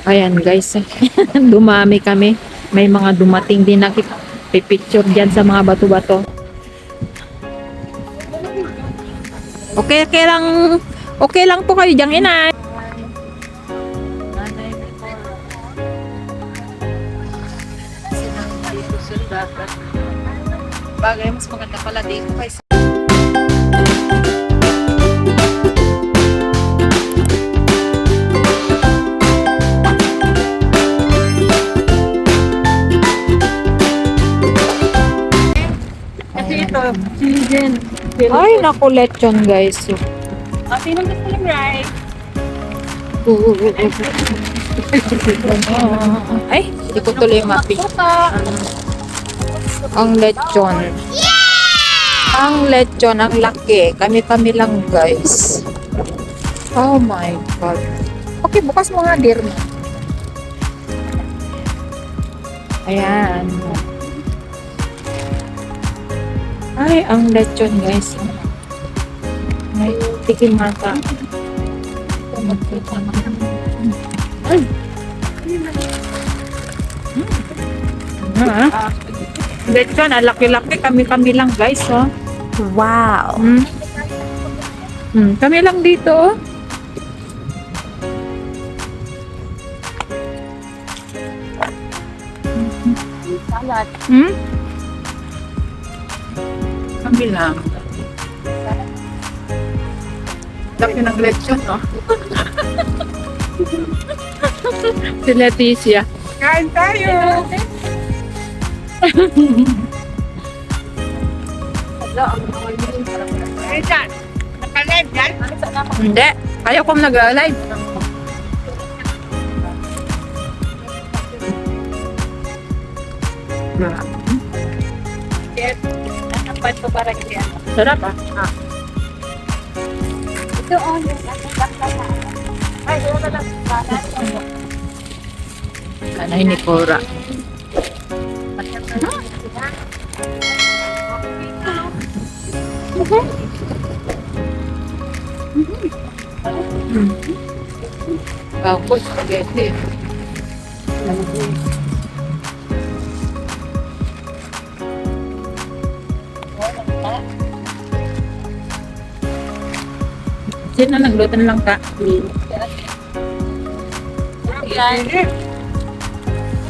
Ayan guys, dumami kami. May mga dumating din na pipicture dyan sa mga bato-bato. Okay lang po kayo dyan, inay. Bagay, mas maganda pala dito guys. Kasi ito, chicken. Ay, naku, lechon guys. Sinong gusto ng rice? Ay, hindi ko tuloy mapi. Ang lechon. Ang lechon, ang laki. Kami-kami lang guys. Oh my God. Okay, bukas mo nga, dear. Ayan. Ay, ang lechon guys. Ay, tikim mata. Ay. Lechon, laki-laki. Kami-kami lang guys, oh. Wow. Kami lang dito, oh. Salad. Kami lang. Laki ng lechon, no? Si Leticia. Kain tayo! Richard, naka-live yan? Hindi. Ayaw kong nag-alive. Napan ko para kaya. Sarap, ah. Ito on. Ay, ito na lang. Kanay ni Cora. Bagus, spaghetti. Sino nagluto ng langka? Yan.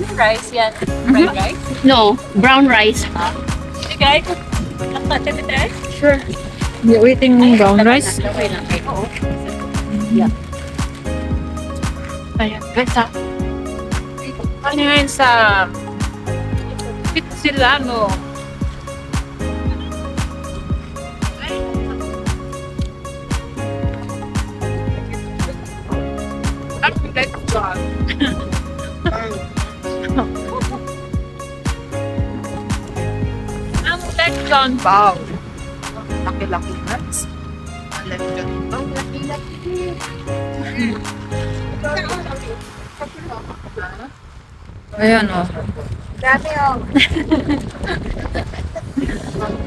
Anong rice yan? Fried rice? No, brown rice. Okay. Nakatete? Sure. You eating brown rice? Okay lang. Oo. Ayan, guys, ha? Ano ngayon sa sila, no? Ang lechon. Ang lechon bowl. Laki-laki guys. Ang lechon bowl. Laki-laki. Ayan, oh. Dami oh.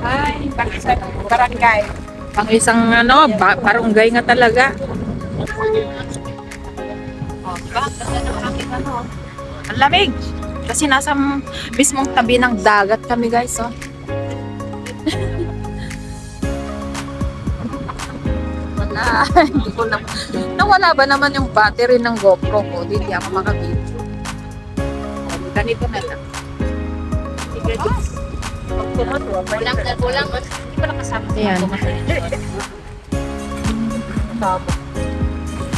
Ay, pakisang barangay. Pang isang ano, barangay nga talaga. Oh, kasi ng aking ano. Ang lamig. Kasi nasa mismong tabi ng dagat kami guys, oh. Wala. Hindi ko na. Nawala ba naman yung battery ng GoPro ko? Hindi ako makabidyo. Ganito na lang. Sige, Kulang na kulang. Hindi ko nakasama sa Ayan.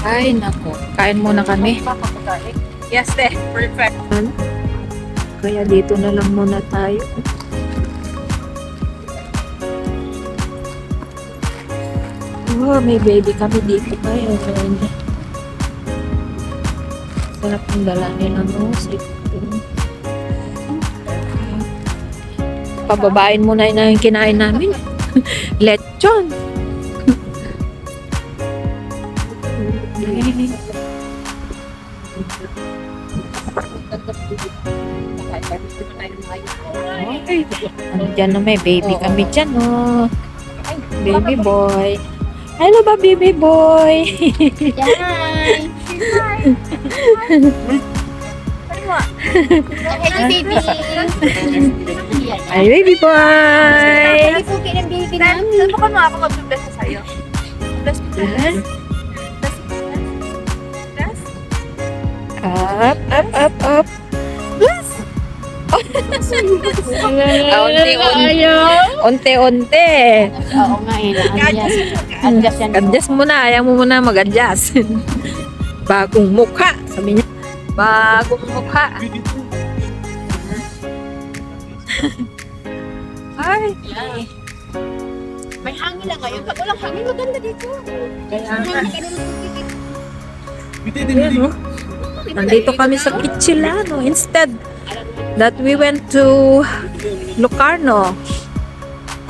Ay, nako. Kain muna kami. Yes, perfect. Kaya dito na lang muna tayo. Oh, may baby kami dito ngayon. Sarap ng dala nila, no? Pababain muna na yung kinain namin. Lechon. Okay. Diyan na may baby kami dyan, oh. Baby boy. Hello ba, baby boy? Yan. Hey, baby. Ay, baby boy! Suki ng baby namin. Saan mo ka mga ako mag-bless na sa'yo? Bless mo. Bless. Bless. Up, up, up, up. Unti-unti. Oo nga eh. Adjust yan. Adjust mo na. Ayaw mo muna mag-adjust. Bagong mukha. Sabi niya. Bagong mukha. Ay. May hangin lang ngayon. Pag walang hangin, maganda dito. Nandito kami sa Kitsilano. Instead that we went to Locarno,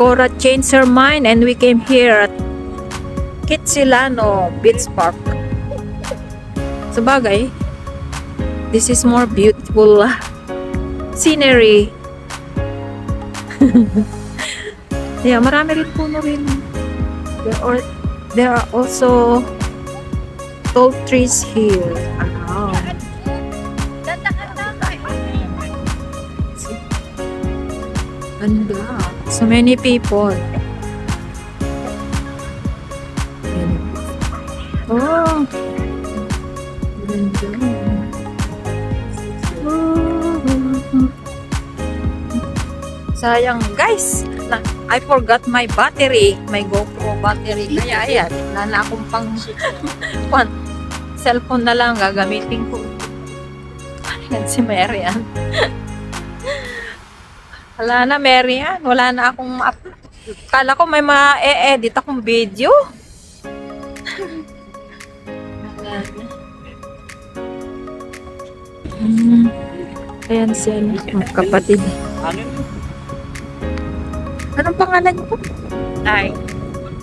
Cora changed her mind and we came here at Kitsilano Beach Park. Sabagay, this is more beautiful scenery. Yeah, marami rin puno rin. There are also tall trees here. Around. Ganda. So many people. Oh. Ganda. Sayang guys. I forgot my battery. My GoPro battery. Kaya ayan. Wala na akong pang cellphone na lang gagamitin ko. Ayan si Marian. Wala na, Marian. Wala na akong kala ko may ma-edit akong video. Ayan siya, kapatid. Anong pangalan niyo? Ay.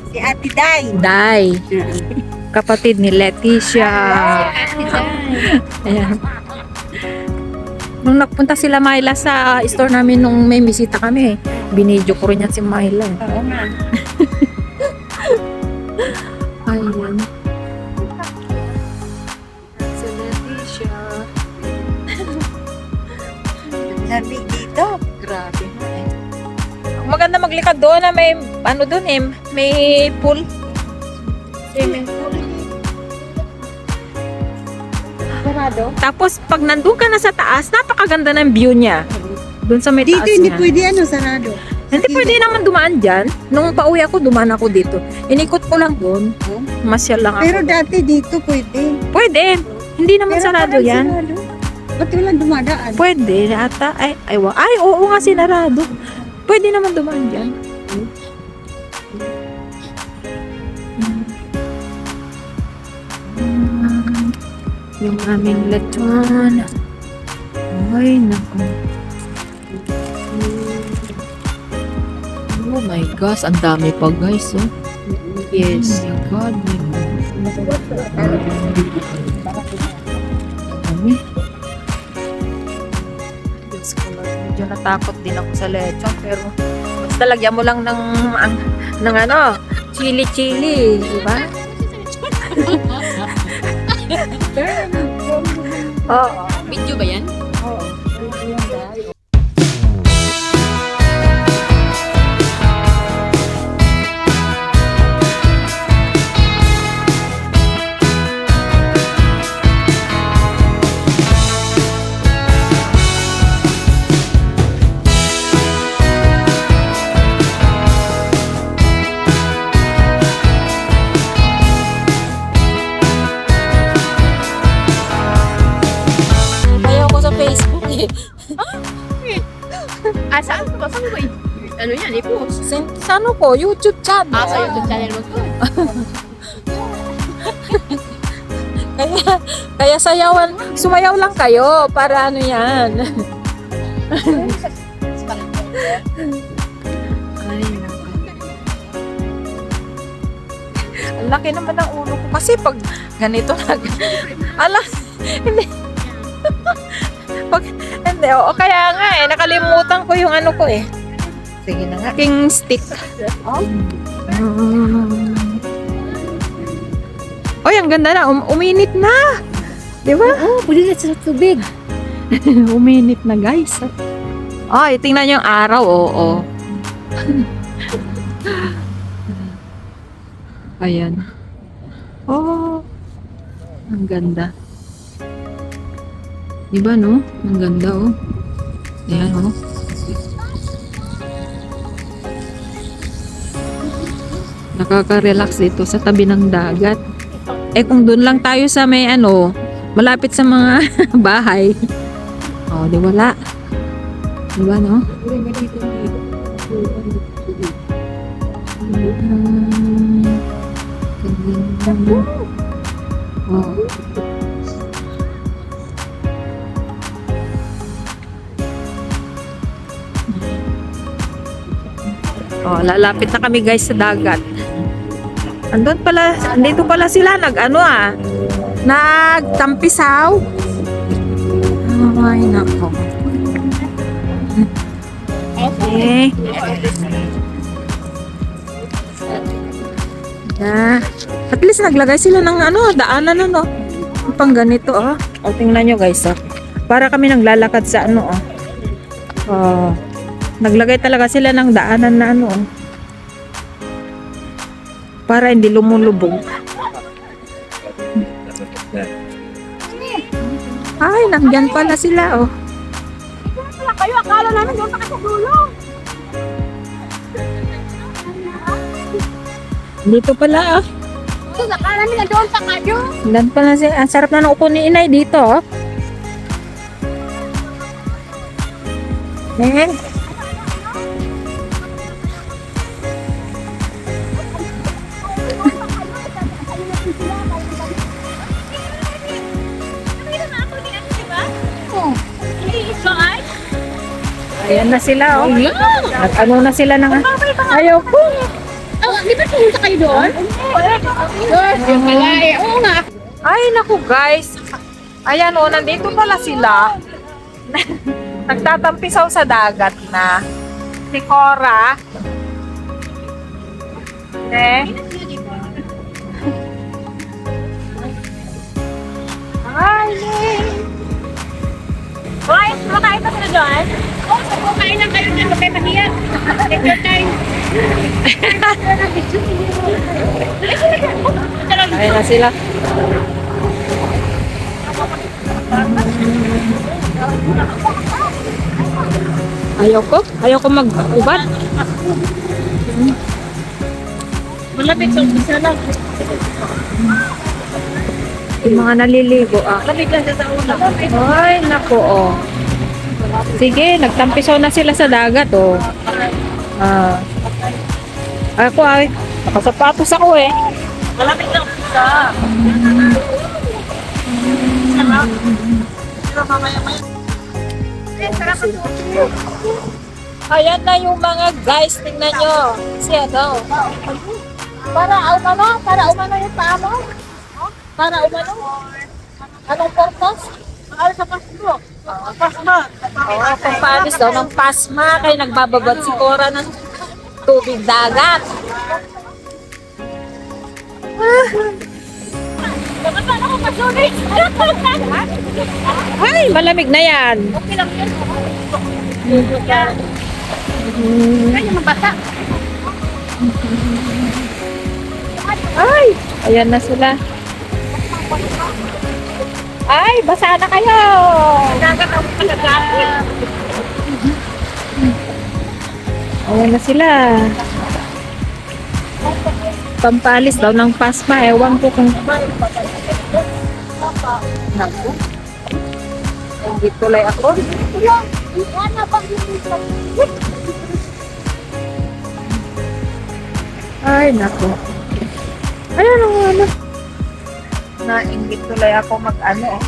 Si Ate Day. Day. Kapatid ni Leticia. Ayan. Nung nagpunta sila Myla sa store namin nung may bisita kami, binidyo ko rin yan si Myla. Oo nga. Ayan. Si Leticia. Lamig dito. Grabe na eh. Maganda maglikad doon na may ano doon eh, may pool. Swimming pool. Sarado. Tapos pag nandun ka na sa taas, napakaganda ng view niya. Doon sa may Dito taas hindi niya. pwede sarado. Hindi pwede naman dumaan dyan. Nung pauwi ako, dumaan ako dito. Inikot ko lang doon. Masyal lang ako. Pero dati dito pwede. Pwede. Hindi naman sarado parang yan. sarado. Ba't walang dumadaan? Pwede. Ata. Ay, oo nga sinarado. Pwede naman dumaan dyan. Yung aming lechon. Ay, naku. Oh my gosh, ang dami pa guys, oh. Yes, my God. Dami. Diyos ko, medyo natakot din ako sa lechon, pero basta lagyan mo lang ng ano, chili-chili, di ba? Oo. Video ba yan? Oo. Ayaw ko sa Facebook eh. Saan ko? Saan ko? Ano yan? I-post. Sa ano ko? YouTube channel. Sa YouTube channel mo to. Kaya sumayaw lang kayo para ano yan. Ay, ang laki naman ng ulo ko kasi pag ganito hindi. Hindi, kaya nga nakalimutan ko yung ano ko eh. Sige na nga. King stick. Oy, ang ganda na. Uminit na. Di ba? Oo, pwede na sa tubig. Uminit na guys. Ay, tingnan niyo yung araw, oo. Ayan. Oh, ang ganda. Diba no? Ang ganda oh. Ayan oh. Nakaka-relax dito sa tabi ng dagat. Eh kung doon lang tayo sa may ano, malapit sa mga bahay. Oh, di wala. Diba no? Oh. Oh, lalapit na kami guys sa dagat. Andun pala, andito pala sila nagtampisaw. Ay, nako. Okay. At least naglagay sila ng daanan pang ganito O tingnan nyo guys Para kami naglalakad sa naglagay talaga sila ng daanan na para hindi lumulubog. Ay, nandyan pala sila Kayo, akala namin doon pa kayo sa dulo. Dito pala Akala namin na doon pa kayo. Nandyan pala sila. Ang sarap na ng upo ni inay dito Ayan na sila Nag-ano na sila ng ayaw po. Di ba pumunta kayo doon? Oo nga. Ay naku guys. Ayan nandito pala sila. Nagtatampisaw sa dagat na. Si Cora. Ay, Guys, kumakain pa sila doon? Oo, kumakain lang kayo dyan. Huwag kayo mahiya. Take your time. ayan na sila. Ayaw ko mag-ubat. Malapit sa umpisa lang. Yung mga naliligo Malapit lang sa una. Ay, naku Sige, nagtampisaw na sila sa dagat Ako nakasapatos ako Malapit lang umpisa. Ayan na yung mga guys, tingnan nyo. Para umano yung paa mo? Para umano? Anong purpose? Para sa pasmo. Pasma. Pampaalis daw ng pasma kaya nagbababad si Cora ng tubig dagat. Dapat paano ko pasulit? Ay, malamig na yan. Okay lang yan. Kaya mabasa. Ay, ayan na sila. Ay, basa na kayo. Dagat ako kalagati. Ayan na sila. Pampalis daw ng pasma. Ewan ko kung... Naku. Hindi tuloy ako. Ay, naku. Ayan Nainggit tuloy ako mag-ano.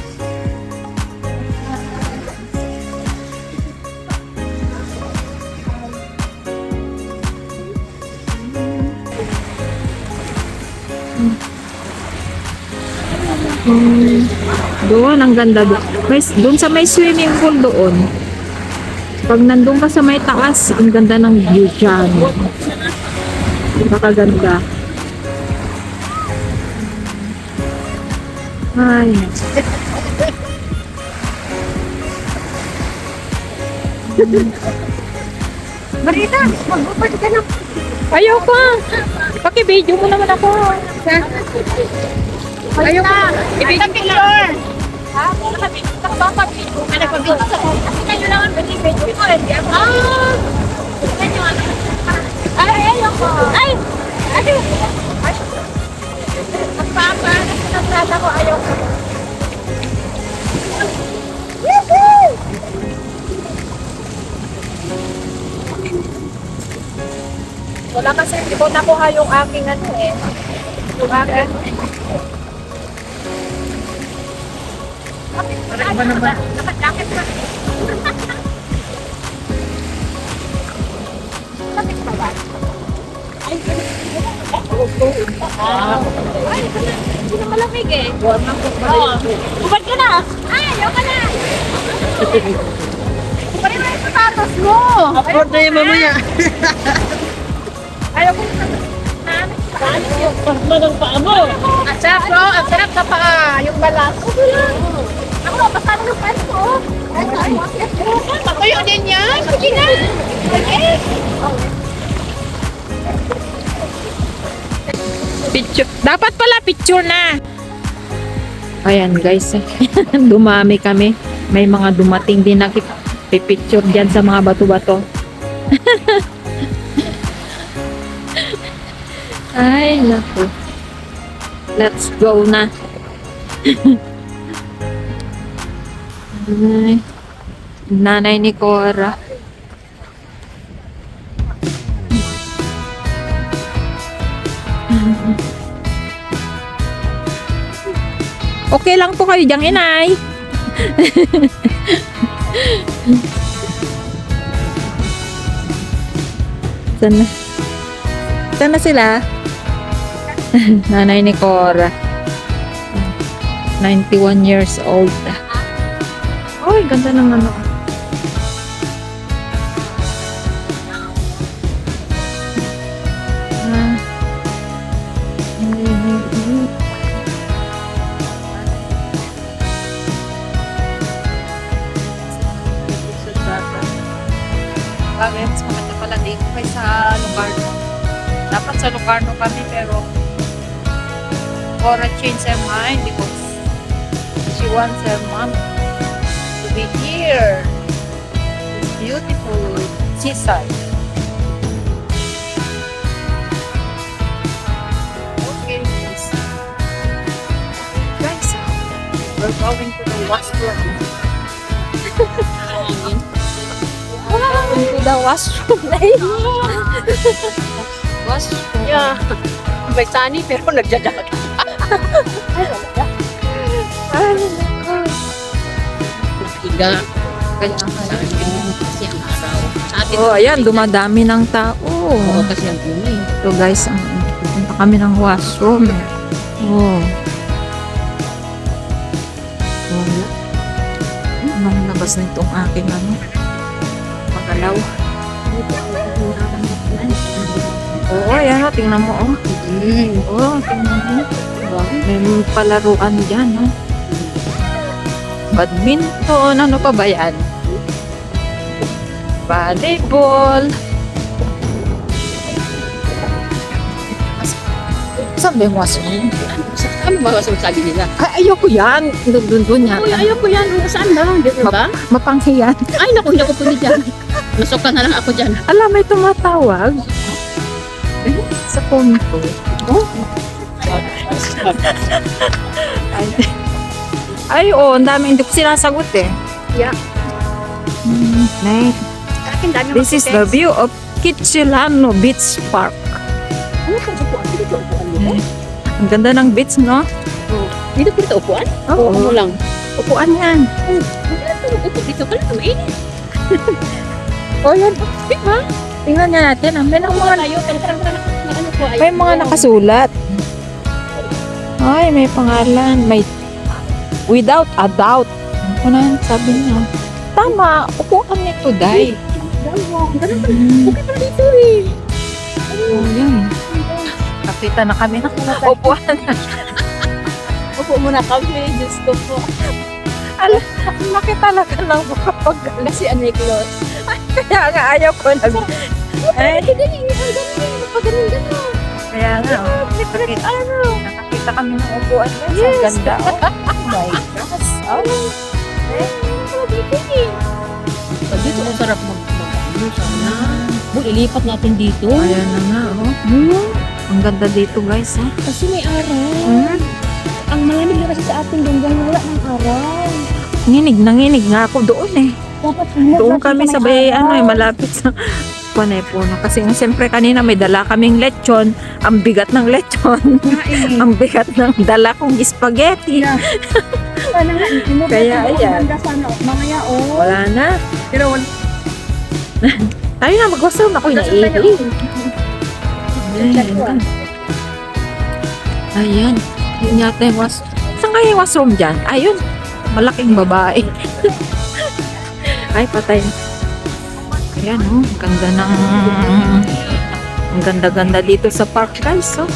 Doon, ang ganda doon. Doon sa may swimming pool doon. Pag nandun ka sa may taas, ang ganda ng view dyan. Napakaganda. Ay. Marita, mag-upad ka na. Ayoko. Paki-video mo naman ako. Ayoko. I-video ko lang. Ha? Nakapapapito. Nagpapito sa ko. Kasi kayo lang ang pinipito ko. Hindi ako. Ay, ayoko. Ay! Ay! Magpapa. Nagpapa ko. Ayoko. Woohoo! Wala kasi hindi ko nakuha yung aking ano eh. Yung aking. Ano naman? Nakajakit pa. Bakit pa ba? Ay, hindi na malamig eh. Oo. Ubad ka na. Ay, ayaw ka na. Ubad na yung sapatos mo. Upload na yung mamaya. Ayaw ko na. Pasma ng paa mo. Ang sarap bro, ang sarap sa paa. Yung balas. Ako, basta lang yung pants ko. Patuyo din yan. Sige na. Okay. Picture. Dapat pala picture na. Ayan guys. Dumami kami. May mga dumating din na picture dyan sa mga bato-bato. Ay, naku. Let's go na. Ay, nanay ni Cora. Okay lang po kayo diyang inay. Sana. Sana sila. Nanay ni Cora. 91 years old. Ay, ganda ng ano. Bakit? Maganda pala dito kay sa Locarno. Dapat sa Locarno kami pero Cora changed her mind because she wants her mom to be here. This beautiful seaside. Okay, guys. Guys, we're going to the washroom. Going to the washroom. Washroom. Yeah. May tani pero nagjajagat. Ay, naku. Higa. Kaya Kasi ang araw. Sa atin, oh, ayan, dumadami ng tao. oo, kasi ang bumi. So guys, pupunta kami ng washroom. Oh. Wala. Anong labas na itong aking ano? Magalaw. Oo, ayan o, tingnan mo oh. Oo, tingnan mo. May palaruan dyan, no? Badminton, ano pa ba yan? Volleyball. Saan ba yung washroom? Ano ba sabi nila? Ay, ayoko yan. Doon yan. Uy, ayaw ko yan. Saan lang? Di ba? Mapanghiyan. Ay, naku, hindi ako pwede dyan. Nasuka na lang ako dyan. Alam, may tumatawag. Sa phone ko. Oh? Ay, oo, ang dami. Hindi ko sinasagot eh. Yeah. Nay, Akin dami this is the view of Kitsilano Beach Park. Ano kung upuan? Dito upuan mo? Ang ganda ng beach, no? Dito po ito upuan? Oo. Ano lang? Upuan yan. Upo dito pala. Mainit. O, yan. Diba? Tingnan nga natin. May mga, Tayo, ano po? may mga nakasulat. Ay, may pangalan. May without a doubt. Ano na sabi niya? Tama. Upuan nito, Day. Okay pala dito eh. Oh, yan. Nakita na kami na upuan. Upo muna kami. Diyos ko po. Laki talaga ng kapag Kasi ang necklace. Kaya nga ayaw ko nag... Ay, Dali, pagaling-galing. kaya nga, oh. Nakakita kami ng upuan guys. Ang ganda, oh. Oh my gosh. Oh. Dito ang sarap mag-ano sana. Ilipat natin dito. Ayan na nga, oh. Ang ganda dito guys, oh. Kasi may araw. Hmm? Ang malamig na kasi sa ating ganggang wala ng araw. Nanginig nga ako doon eh. Dapat Doon kami sa bay, malapit sa puno. Kasi siyempre kanina may dala kaming lechon. Ang bigat ng lechon. Ang bigat ng dala kong spaghetti. Sana nga, Kaya, ayan. Maganda sana. Mamaya, oh. Wala na. Pero, Tayo na, mag-wasam. Ako'y naiihi. Ayan. Yun yata yung Saan kaya yung washroom dyan? Ayun. Malaking babae. Ay, patay. Ayan, oh. Ganda ng... Ang ganda-ganda dito sa park, guys, oh.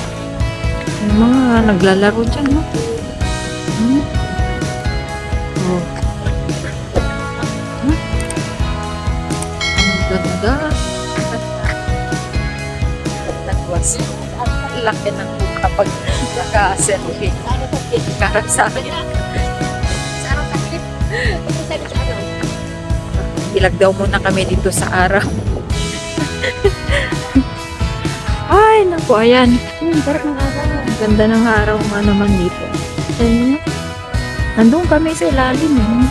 Yung mga naglalaro dyan, oh. Hmm. Oh. Hmm. Ang ganda. Nagwas. Laki ng mukha pag naka-selfie. Karang sa akin. Ilag daw muna kami dito sa araw. Ay, naku, ayan. Parang ng araw. Ganda ng araw nga naman dito. Ayan. Nandun kami sa ilalim. Eh.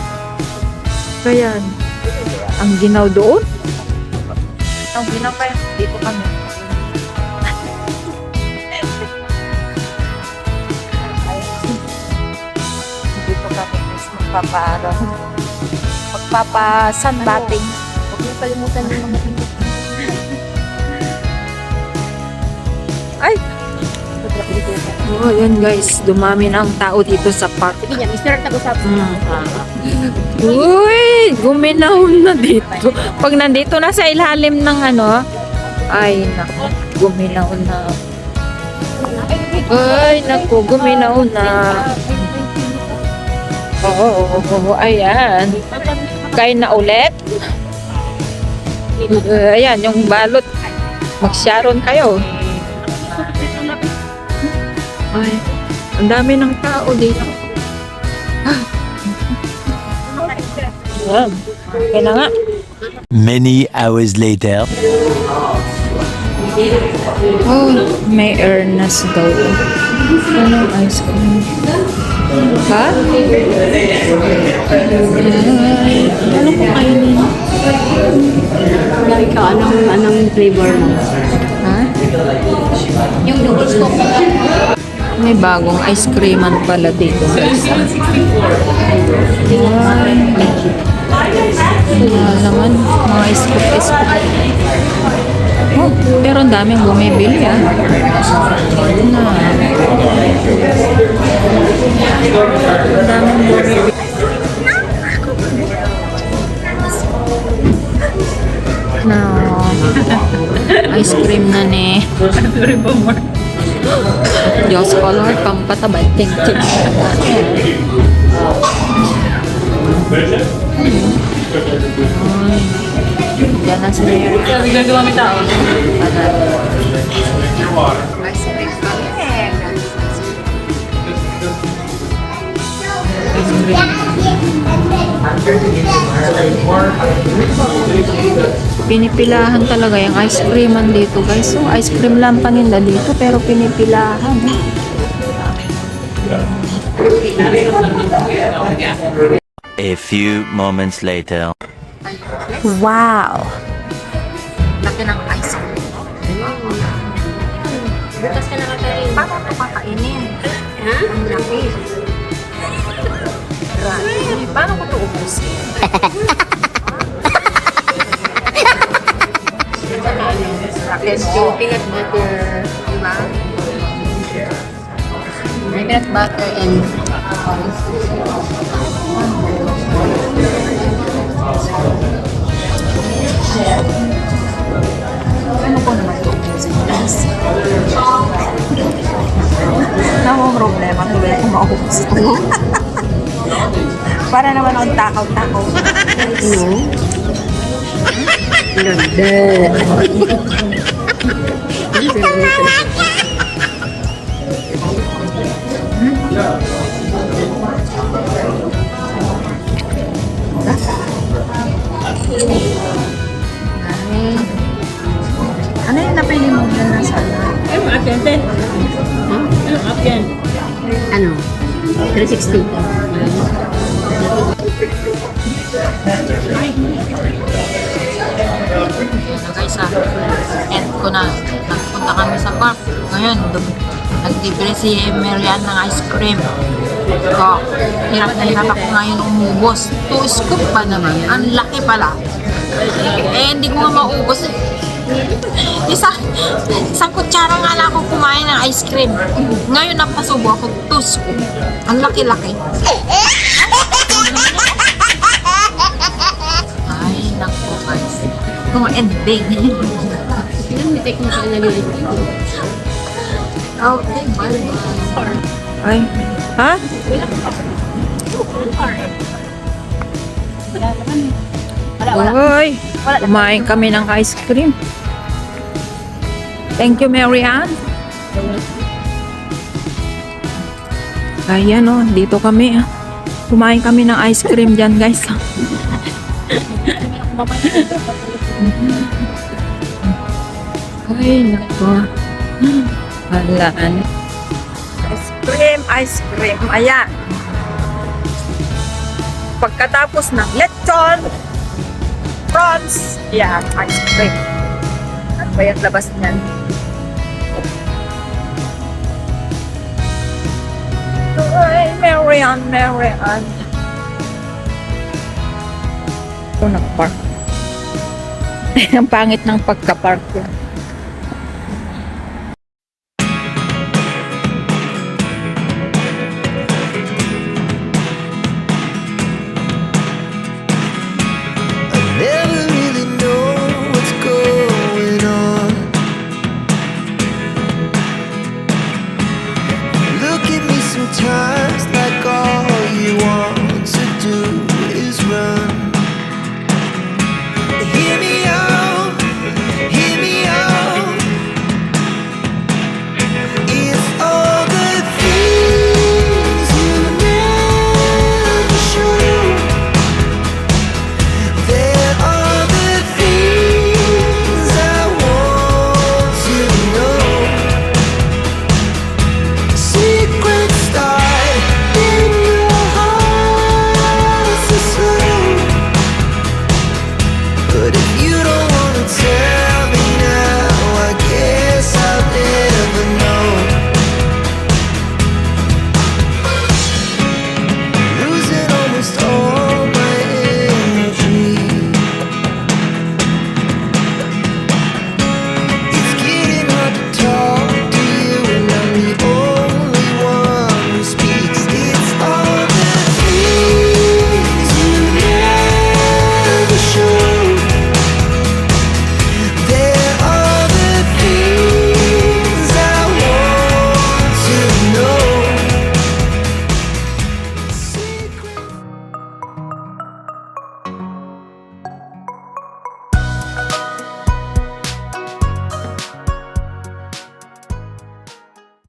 Kaya, ang ginaw doon. Ang ginaw pa dito kami. Dito kami guys, magpapa-sunbathing. Huwag niyo kalimutan yung mga Ay! Oh, yan guys, dumami na ang tao dito sa park. Sige niya, Mr. Tag-usap. Uy, guminaw na dito. Pag nandito na sa ilalim ng ano, ay naku, guminaw na. Ay naku, guminaw na. Oo, ayan. Kain na ulit. Ayan, yung balot. Mag-sharon kayo. Ay, ang dami ng tao dito. Yan. Okay na nga. Many hours later. Oh, may earnest daw. Anong ice cream? Ha? Ano ko kainin? Ikaw, anong flavor mo? Ha? Yung noodles ko. May bagong ice creaman pala dito. Naman, mga scoop. Oh, pero ang daming bumibili ah. Ang daming bumibili. No. Ice cream na ni. Diyos ko Lord, pampatabay. Ting. Diyan na si Mary. sabi gagawa may tao. Ice cream kami. Ice cream. Pinipilahan talaga yung ice creaman dito guys. So ice cream lang paninda dito pero pinipilahan. A few moments later. Wow! Laki ng ice cream. Bukas ka nakakain. Paano ito kakainin? Ha? Ang laki. Grabe. Paano ko ito ubusin? Rocket yung peanut butter. Diba? Peanut butter and Ano ko naman ito ubusin? Wala akong problema. Tuloy ako maubos ito. Para naman akong takaw-takaw. Ano yung napili mo na nasa ano? Ano akin, te? Ano akin? Ano? 360. Ayan na guys end ko na. Nagpunta kami sa park. Ngayon, nagdibili si Marian ng ice cream. So, hirap na hirap ako ngayon umubos. 2 scoop pa naman. Ang laki pala. Hindi ko nga maubos. Isang kutsara nga lang ako kumain ng ice cream. Ngayon napasubo ako 2 scoop. Ang laki-laki. Ay, naku guys. Kung ending. May technical na gawin. Okay, bye. Ay, ha? Hoy, kumain kami ng ice cream. Thank you, Mary Ann. Ayan o, dito kami. Kumain kami ng ice cream dyan, guys. Ay, naku. Halaan. Ice cream. Ayan. Pagkatapos ng lechon, prawns, yeah, ice cream. Ano ba yung labas niyan? Ay, Mary Ann. Ito, nag-park. Ang pangit ng pagka-park ko.